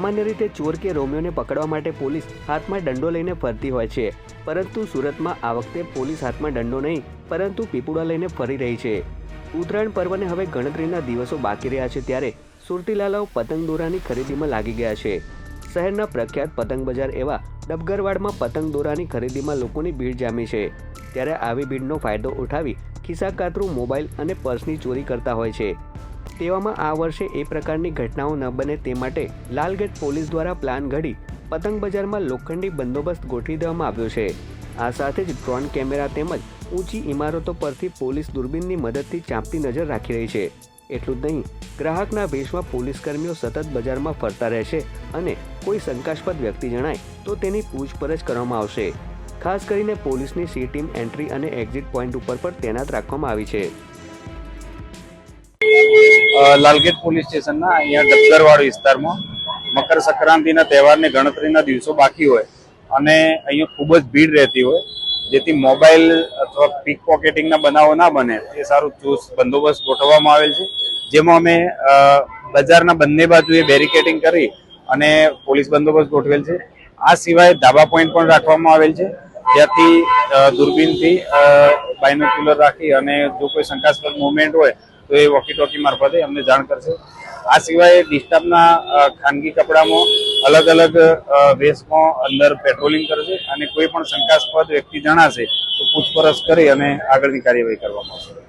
सामान्य रीते चोर के रोमियोने पकड़वा माटे पोलीस हाथ में दंडो लईने फरती होय छे, परंतु सूरत में आ वखते पोलीस हाथ में दंडो नहीं परंतु पीपुड़ा लईने फरी रही है। उत्तरायण पर्वने हवे गणतरीना दिवसों बाकी रह्या छे त्यारे सुरतीलालाओ पतंग दोरानी खरीदीमां लागी गया छे। शहेरना प्रख्यात पतंग बजार एवा डबगरवाडमां पतंग दोरानी खरीदीमां लोकोनी भीड़ जामी छे, त्यारे आवी भीड़नो फायदो उठावी खिस्सा कातरू मोबाइल अने पर्सनी चोरी करता होय छे। तेवामां आ वर्षे ए प्रकारनी घटनाओं न बने ते माटे लालगेट पोलीस द्वारा प्लान घड़ी पतंग बजारमां लोखंडी बंदोबस्त गोठवी देवामां आव्यो छे। आ साथे ज ड्रोन केमेरा तेमज ऊंची इमारतों परथी पोलीस दूरबीननी मददथी चांपती नजर राखी रही है। एटલું જ नहीं, ग्राहकना वेशमां पोलीसकर्मीओ सतत बजारमां फरता रहेशे अने कोई शंकास्पद व्यक्ति जणाय तो तेनी पूछपरछ करवामां आवशे। खास करीने पोलीसनी सी टीम एंट्री अने एक्जिट पॉइंट उपर पर तैनात राखवामां आवी छे। लालगेट पोलीस स्टेशन अहींया डबगरवाड विस्तारमां मकर संक्रांतिना तहेवारने गणतरीना दिवसों बाकी होय अने अहींया खूब ज भीड़ रहेती होय, जेथी मोबाइल अथवा पीक पॉकेटिंगना बनावो ना बने ए सारू चुस्त बंदोबस्त गोठववामां आवेल छे। जेमां अमे बजाરના બંને બાજુએ બેરિકેડિંગ કરી અને પોલીસ બંદોબસ્ત ગોઠવેલ છે। આ સિવાય ધાબા પોઈન્ટ પણ રાખવામાં આવેલ છે, જ્યાંથી દૂરબીનથી બાયનોક્યુલર રાખી અને જો કોઈ શંકાસ્પદ મૂવમેન્ટ હોય તો એ વોકી ટોકી મારફતે અમને જાણ કરશે। આ સિવાય ડિસ્ટાફના ખાનગી કપડામાં અલગ અલગ વેશમાં અંદર પેટ્રોલિંગ કરશે અને કોઈ પણ શંકાસ્પદ વ્યક્તિ જણાશે તો પૂછપરછ કરી અને આગળની કાર્યવાહી કરવામાં આવશે।